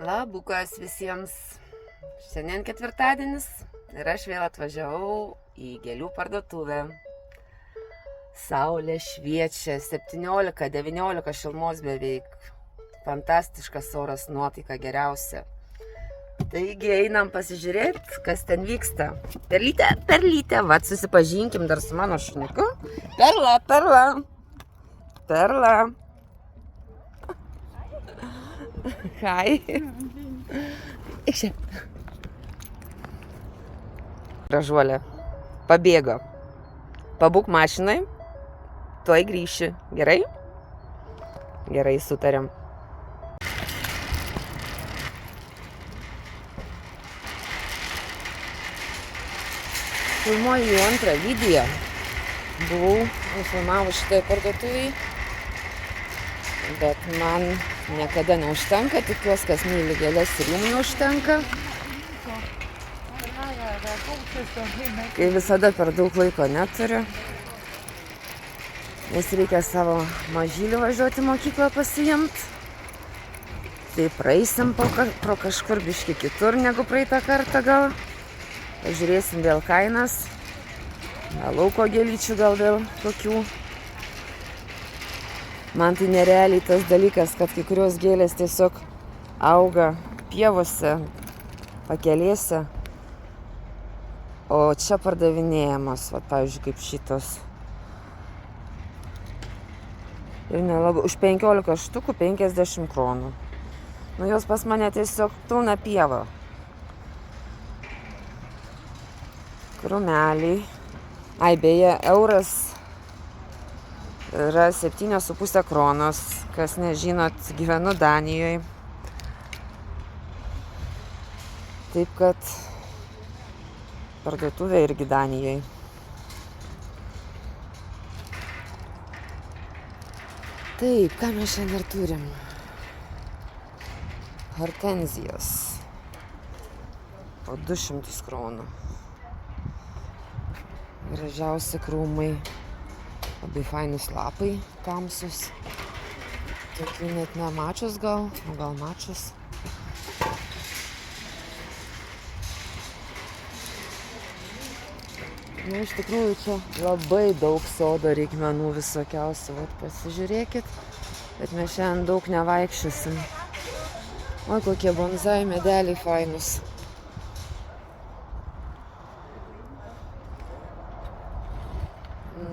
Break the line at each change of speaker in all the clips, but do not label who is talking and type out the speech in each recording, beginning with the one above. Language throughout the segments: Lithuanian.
Labukas visiems. Šiandien ketvirtadienis ir aš vėl atvažiavau į gėlių parduotuvę. Saulė šviečia, 17-19 šilumos beveik. Fantastiškas oras, nuotaika geriausia. Taigi einam pasižiūrėti, kas ten vyksta. Perlytė, vat susipažinkim dar su mano šuniuku. Perla. Hai. Ikšė. Gražuolė. Pabėgo. Pabūk mašinai. Tuoj grįši. Gerai? Gerai, sutariam. Filmuoju jau antrą video. Buvau nufilmavus šitai parduotuvai. Bet man niekada neužtenka, tikiuosi, kas myli gėles ir jums neužtenka. Kai visada per daug laiko neturiu. Nes reikia savo mažylį važiuoti į mokyklą pasiimti. Tai praeisim pro kažkur biškį kitur negu praeitą kartą gal. Pažiūrėsim vėl kainas. Lauko gėlyčių gal vėl kokių. Man tai nerealiai tas dalykas, kad kai kurios gėlės tiesiog auga pievose, pakelėse, o čia pardavinėjamos, vat, pavyzdžiui, kaip šitos. Ir nelabai, už 15 štukų 50 kronų. Nu, jos pas mane tiesiog pilna pieva. Krūmeliai. Ai, beje, euras yra 7,5 kronos. Kas nežinot, gyvenu Danijoje. Taip kad parduotuvė irgi Danijoje. Taip, ką mes šiandien turim? Hortenzijos. Po 200 kronų. Gražiausi krūmai. Labai fainus lapai, tamsus. Tokių net nemačius gal, o gal mačius. Nu, iš tikrųjų, čia labai daug sodo reikmenų visokiausių. Vat pasižiūrėkit, bet mes šiandien daug nevaikščiosim. Oi, kokie bonzai medeliai fainus.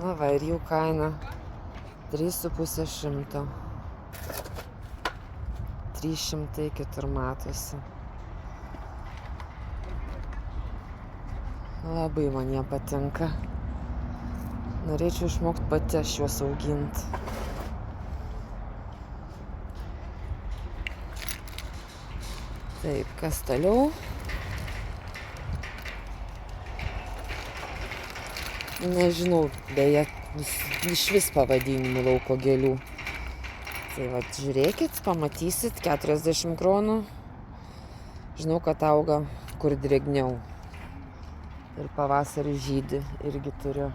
Na va, ir jų kaina 3,5 šimto. 300 kitur matosi. Labai man jie patinka. Norėčiau išmokti pati aš juos auginti. Taip, kas toliau? Nežinau, beje, iš vis pavadinimų lauko gėlių. Tai vat, žiūrėkit, pamatysit, 40 kronų. Žinau, kad auga kur drėgniau. Ir pavasarį žydi, irgi turiu.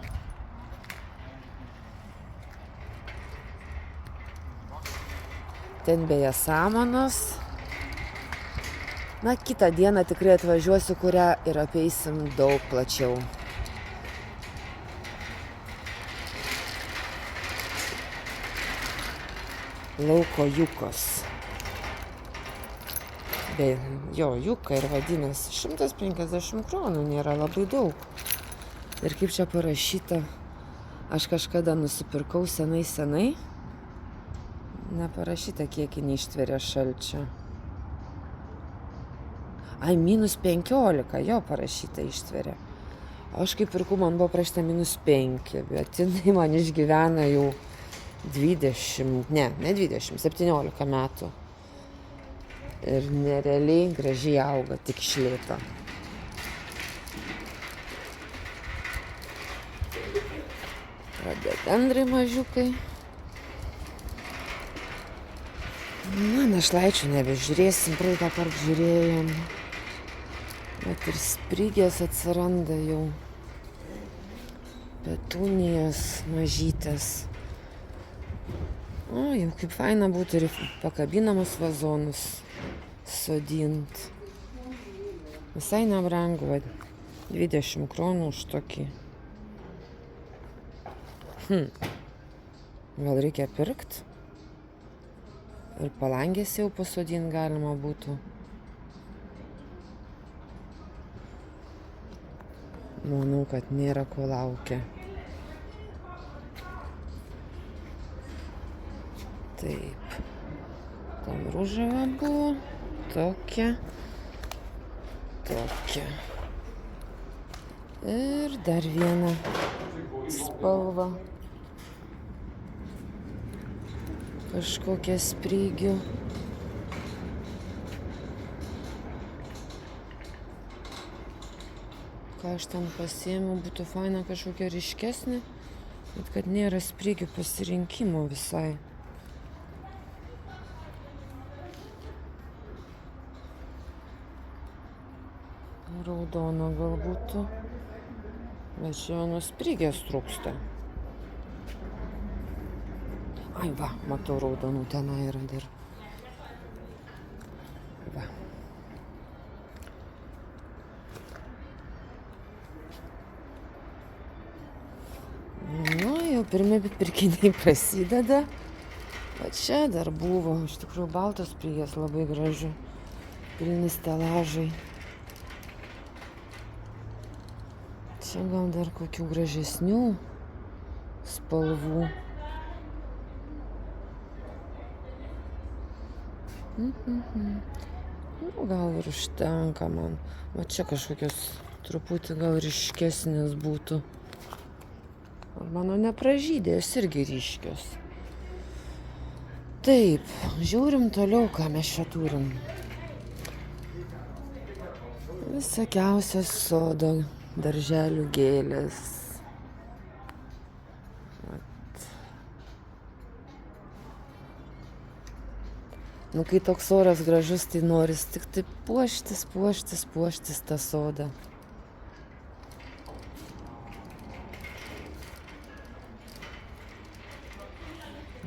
Ten beje samanos. Na, kitą dieną tikrai atvažiuosiu, kurią ir apeisim daug plačiau. Lauko jukos. Be jo, juka ir vadinasi 150 kronų, nėra labai daug. Ir kaip čia parašyta, aš kažkada nusipirkau senai. Neparašyta, kiek ji neištveria šalčio. Ai, -15, jo parašyta ištveria. Aš kaip pirkau, man buvo prašyta -5, bet jinai man išgyvena jau 20, ne 20, 17 metų. Ir nerealiai gražiai auga, tik iš lėto. Rododendrai mažiukai. Na, našlaičių nebežiūrėsim, praeitą kartą žiūrėjom. Bet ir sprigės atsiranda jau. Petunijos mažytės. O, jau kaip faina būtų ir pakabinamus vazonus. sodint. Visai nebrangu, 20 kronų už tokį. Gal reikia pirkt? Ir palangės jau pasodint galima būtų. Manau, kad nėra ko laukia. Taip. Tam ružava buvo. Tokia. Tokia. Ir dar vieną spalvą. Kažkokia sprygių. Ką aš ten pasiėmiau, būtų faina kažkokia ryškesnė, bet kad nėra sprygių pasirinkimo visai. Raudono gal būtų, bet čia nuo sprygės trūksta. Ai, va, matau raudonų tenai yra dar. Va. Nu, jau pirmi pirkiniai prasideda. Va čia dar buvo, iš tikrųjų, baltos sprygės labai gražu. Pilni stelažai. Čia gal dar kokių gražesnių spalvų. Nu, gal ir užtenka man. Va čia kažkokios truputį gal ryškesnės būtų. Ar mano nepražydė, jos irgi ryškios. Taip, žiūrim toliau, ką mes čia turim. Visokiausios sodo, darželių gėlės. Nu, kai toks oras gražus, tai noris tik taip puoštis tą sodą.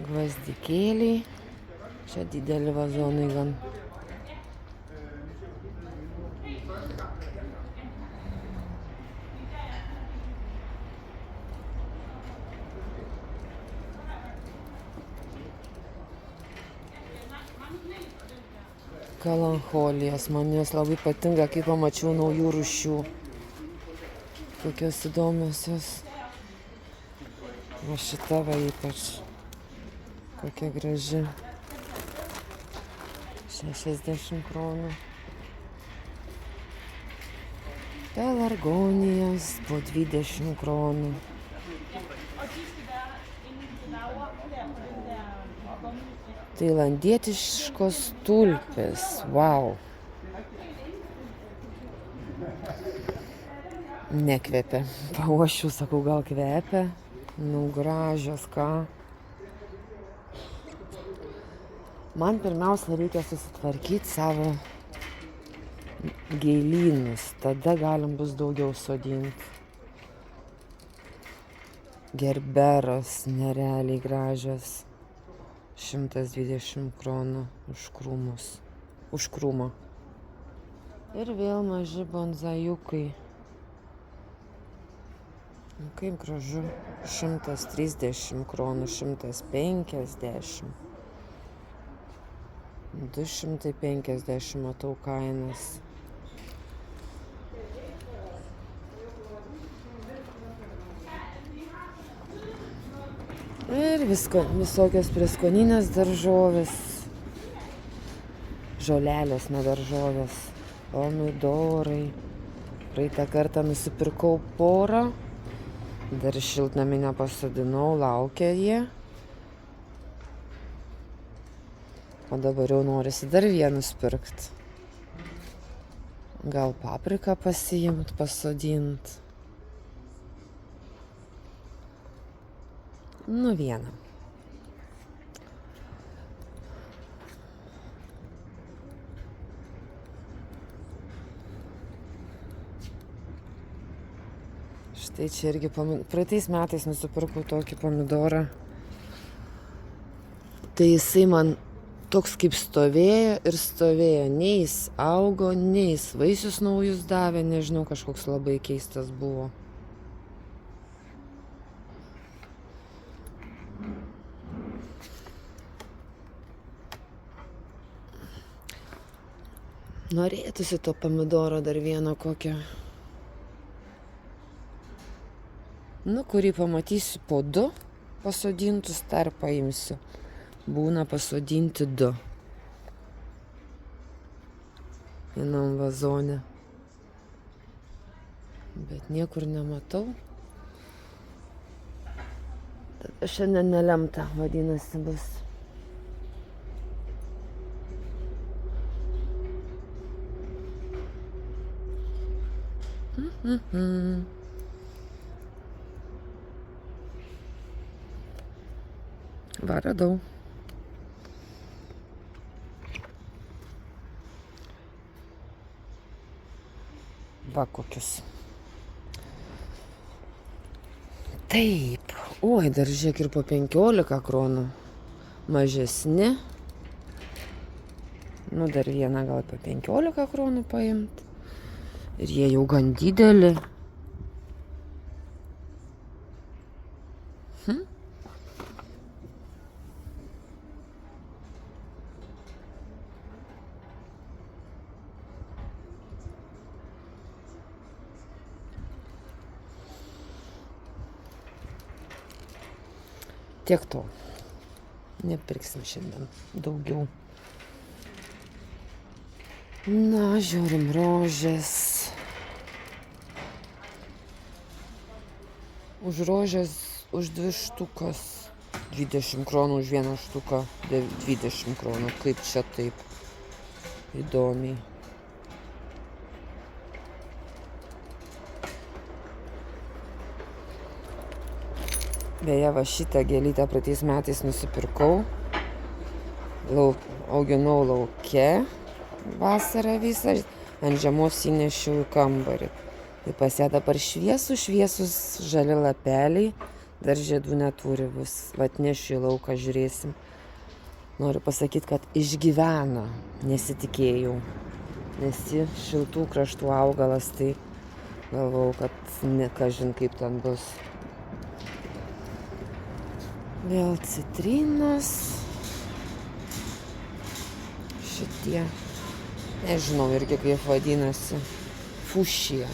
Gvazdikėliai. Čia dideli vazonai gan. Kalancholijos, man jos labai patinka, kai pamačiau naujų rūšių. Kokios įdomios jos. O šita va ypač. Kokia graži. 60 kronų. Pelargonijos po 20 kronų. Tailandietiškos tulpės. Vau. Nekvepia. Pauošiu, sakau, gal kvepia. Nu, gražios, ką. Man pirmiausia reikia susitvarkyti savo gėlynus. Tada galim bus daugiau sodinti. Gerberos nerealiai gražios. 120 kronų už krūmus. Už krūmą. Ir vėl maži bonzaiukai. Kaip gražu. 130 kronų, 150. 250 matau kainas. Ir visokios prieskoninės daržovės. Žolelės, ne daržovės. Pomidorai. Praeitą kartą nusipirkau porą. Dar šiltnamį nepasodinau, laukia jie. O dabar jau norisi dar vienus pirkt. Gal papriką pasiimt, pasodint. Nu, vieną. Štai čia irgi praeitais metais nusipirkau tokį pomidorą. Tai jisai man toks kaip stovėjo ir stovėjo. Nei jis augo, nei jis vaisius naujus davė, nežinau, kažkoks labai keistas buvo. Norėtųsi to pomidoro dar vieno kokio. Nu, kurį pamatysiu po 2 pasodintus, dar paimsiu. Būna pasodinti 2. Vienam vazone. Bet niekur nematau. Tada šiandien nelemta, vadinasi, bus. Va, radau. Va kokius. Taip. Oi, dar žiūrėk ir po 15 kronų. Mažesni. Nu, dar vieną gal po 15 kronų paimt. Ir jie jau gan dideli. Tiek to. Nepirksim šiandien daugiau. Na, žiūrim rožės. Už rožės, už 2 štukas. 20 kronų už 1 štuką. 20 kronų. Kaip čia taip įdomiai. Beje, va šitą gėlytę praeitais metais nusipirkau. Auginau lauke vasarą visą. Ant žiemos įnešiau į kambarį. Tai pas ją dabar šviesus žali lapeliai. Dar žiedų neturi bus. Vat nešiu į lauką, žiūrėsim. Noriu pasakyti, kad išgyveno. Nesitikėjau. Nes ji šiltų kraštų augalas, tai galvau, kad ne kažin kaip ten bus. Vėl citrinos. Šitie. Nežinau irgi kaip vadinasi. Fušija.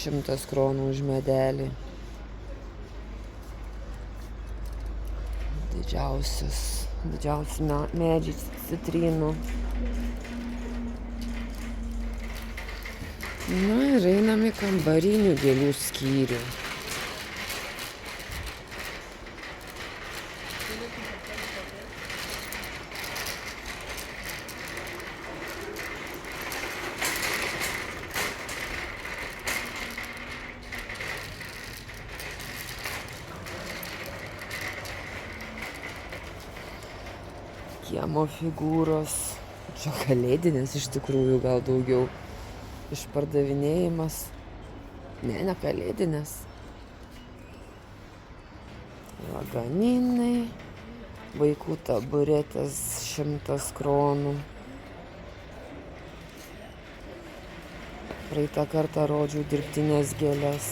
100 kronų už medelį. Didžiausi medžiai citrinų. Na ir einam į kambarinių gėlių skyrių. Kiemo figūros. Čia kalėdinės iš tikrųjų gal daugiau. Išpardavinėjimas. Ne kalėdinės. Lagaminai. Vaikų taburetės 100 kronų. Praeitą kartą rodžiau dirbtinės gėlės.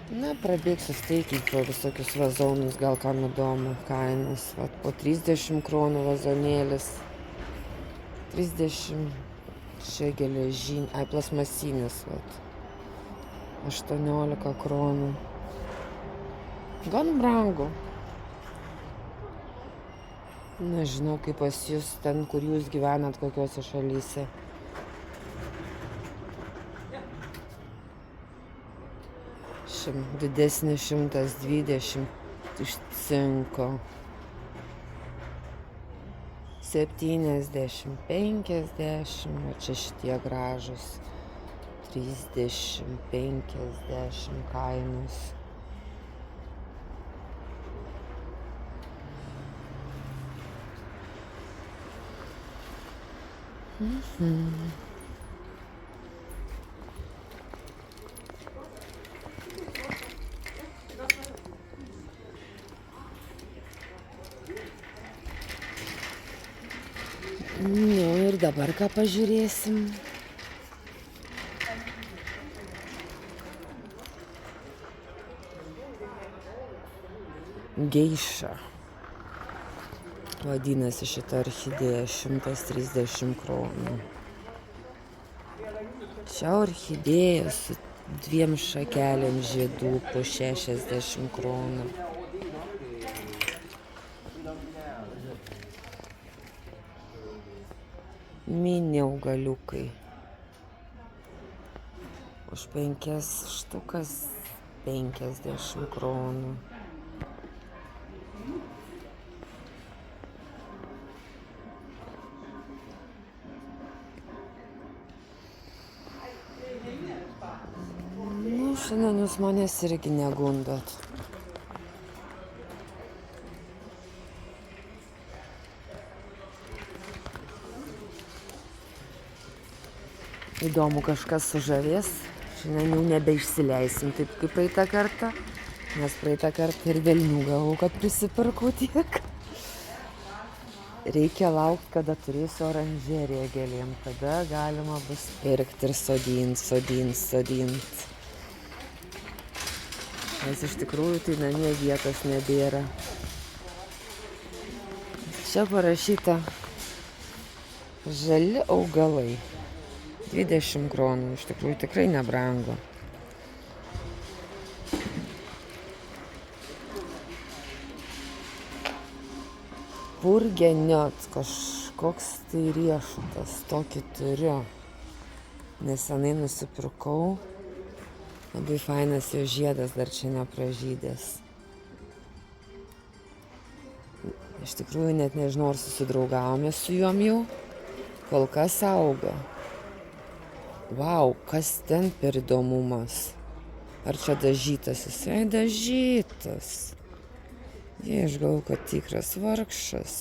Na, prabėgsiu staigiai pro visokius vazonus, gal kam įdomu kainos. Vat po 30 kronų vazonėlis. 30 čia geležinė, plasmasinis, vat. 18 kronų. Gan brangu. Nežinau, kaip pas jūs ten, kur jūs gyvenat, kokiose šalyse. Didesnė 120 iš cinko. 70, 50, o čia šitie gražus. 30, 50 kainos. dabar ką pažiūrėsim? Geiša. Vadinasi šita orchidėja 130 kronų. Čia orchidėja su 2 šakelėm žiedų po 60 kronų. Mini augaliukai. Už 5 štukas 50 kronų. Nu, šiandien jūs manęs irgi negundot. Įdomu, kažkas sužavės. Šiandien jau nebeišsileisim taip kaip praeitą kartą. Nes praeitą kartą ir velnių gavau, kad prisipirkau tiek. Reikia laukti, kada turėsiu oranžeriją gėlėm. Tada galima bus pirkti ir sodint. Nes iš tikrųjų tai namie vietos nebėra. Čia parašyta žali augalai. 20 kronų, iš tikrųjų tikrai nebrango. Purgeniot, kažkoks tai riešutas, tokį turiu. Nesenai nusipirkau. Labai fainas jo žiedas, dar čia nepražydęs. Iš tikrųjų net nežinau, ar susidraugavome su juom jau. Kol kas auga. Vau, kas ten per įdomumas. Ar čia dažytas? Jisai dažytas. Jei, aš galvoju, kad tikras vargšas.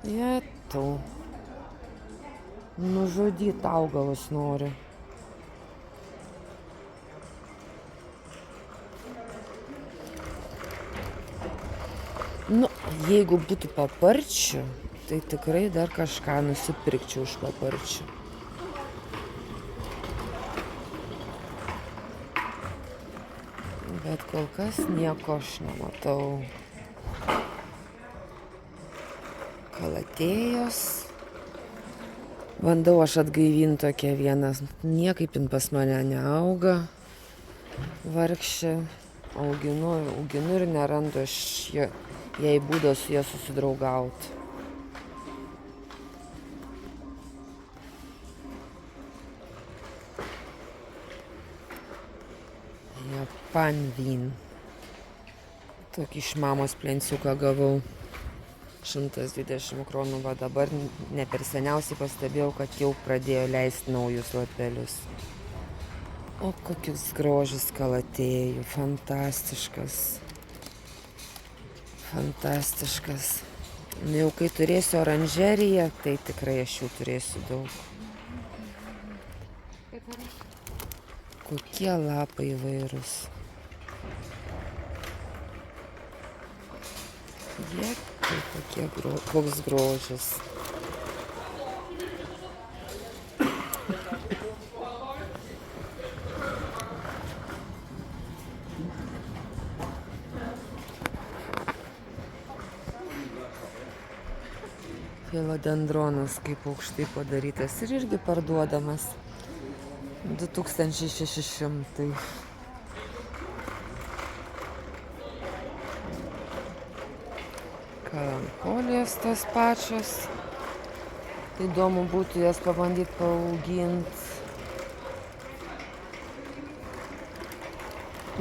Jetau. Nužudyt augalus nori. Nu, jeigu būtų paparčių, tai tikrai dar kažką nusipirkčiau iš paparčių. Bet kol kas nieko aš nematau. Kalatėjos. Bandau aš atgaivinti tokią vieną. Niekaip jin pas mane neauga. Vargšė. Auginu ir nerandu aš jai būdo su ja susidraugauti. Japanvyn. Tokį iš mamos plensiuką gavau. 120 kronų, va dabar ne per seniausiai pastebėjau, kad jau pradėjo leisti naujus lapelius. O kokius grožis kalatėjų, fantastiškas. Jau kai turėsiu oranžeriją, tai tikrai aš jų turėsiu daug. Kokie lapai įvairūs. Koks grožis. Filodendronas kaip aukštai padarytas ir irgi parduodamas. 2600. Kalancholijos tos pačios. Įdomu būtų jas pabandyti paauginti.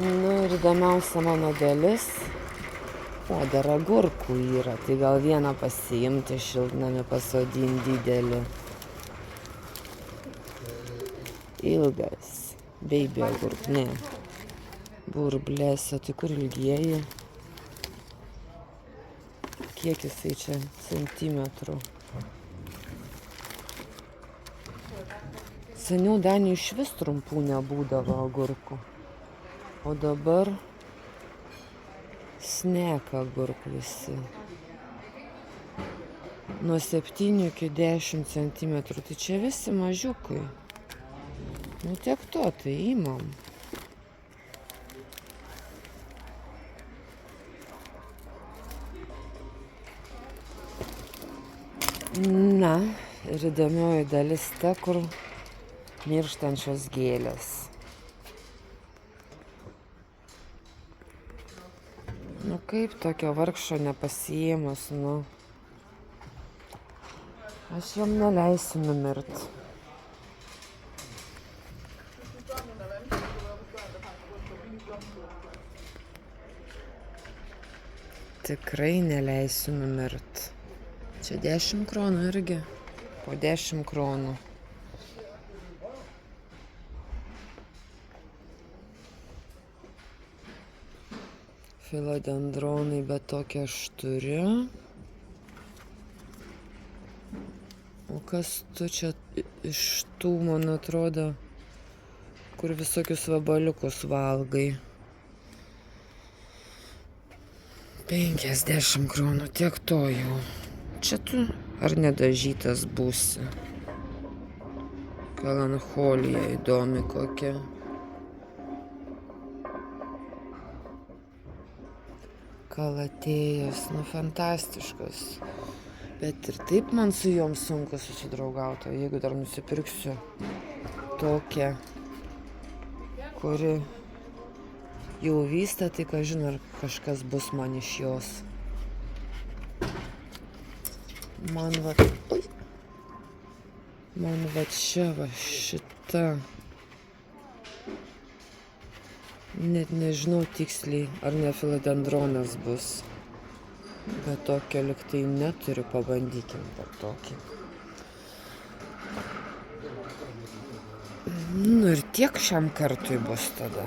Nu ir įdomiausia mano dalis. O, dar agurkų yra. Tai gal vieną pasiimti, šiltnamį pasodinti didelį. Ilgas. Baby agurk, ne. Burblėsio, tai kur ilgieji? Kiek jisai čia centimetrų. Seniau Danijoj išvis trumpų nebūdavo agurkų. O dabar sneka agurkų visi. nuo 7 iki 10 centimetrų. Tai čia visi mažiukai. Nu tiek to, tai imam. Na, ir įdomioji dalis ta, kur mirštančios gėlės. Nu kaip tokio vargšo nepasiėmus, nu. Aš jom neleisiu numirt. Tikrai neleisiu numirt. Čia 10 kronų irgi. Po 10 kronų. Filodendronai, bet tokie aš turiu. O kas tu čia iš tų, man atrodo, kur visokius vabaliukus valgai? 50 kronų, tiek to jau. Čia tu ar nedažytas būsi? Melancholija įdomi kokia. Kalatėjas, nu fantastiškas. Bet ir taip man su jom sunku susidraugauti, jeigu dar nusipirksiu tokią, kuri jau vysta, tai kažin ar kažkas bus man iš jos. Man va čia va šita. Net nežinau tiksliai, ar ne filodendronas bus. Bet tokio liktai neturiu, pabandykim per tokį. Nu ir tiek šiam kartui bus tada.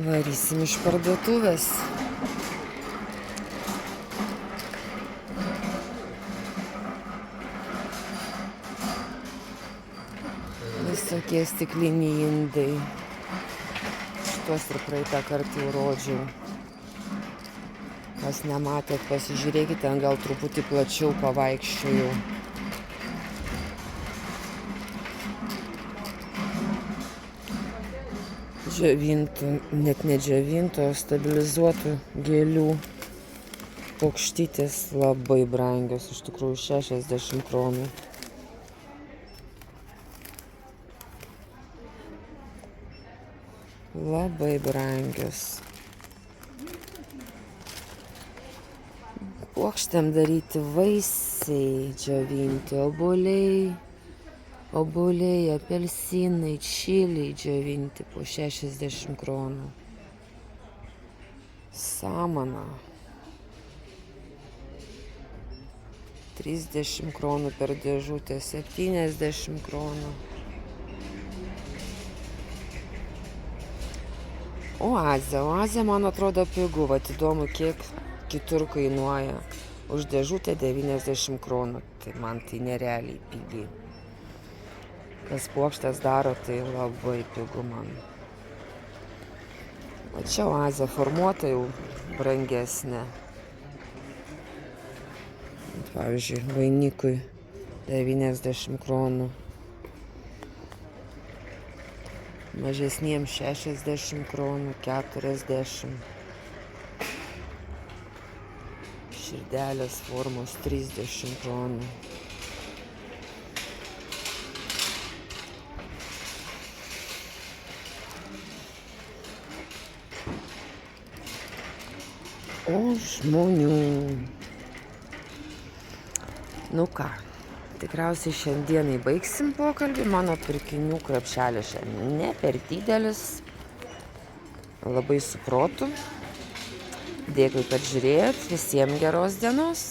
Varysim iš parduotuvės. Visokie stikliniai indai. Šitos ir praeitą kartą jau rodžiau. Kas nematėt, pasižiūrėkite, ten gal truputį plačiau pavaikščiojau. Džiovintų, net ne džiovintų, o stabilizuotų gėlių paukštytės labai brangios, iš tikrųjų 60 kronų. Labai brangios. Puokštėm daryti vaisiai, džiovinti obuoliai, apelsinai, čiliai džiovinti po 60 kronų. Samana. 30 kronų per dėžutę, 70 kronų. Oazė man atrodo pigu, vat įdomu, kiek kitur kainuoja. Už dėžutę 90 kronų, tai man tai nerealiai pigiai. Kas puokštės daro, tai labai pigu man. O čia oazė formuota jau brangesnė. Pavyzdžiui, vainikui 90 kronų. Mažesniems 60 kronų, 40. Širdelės formos 30 kronų. O žmonių. Nu ką, tikriausiai šiandienai baigsim pokalbį. Mano pirkinių krepšelis šiandien ne per didelis. Labai su protu. Dėkui, kad žiūrėjot. Visiems geros dienos.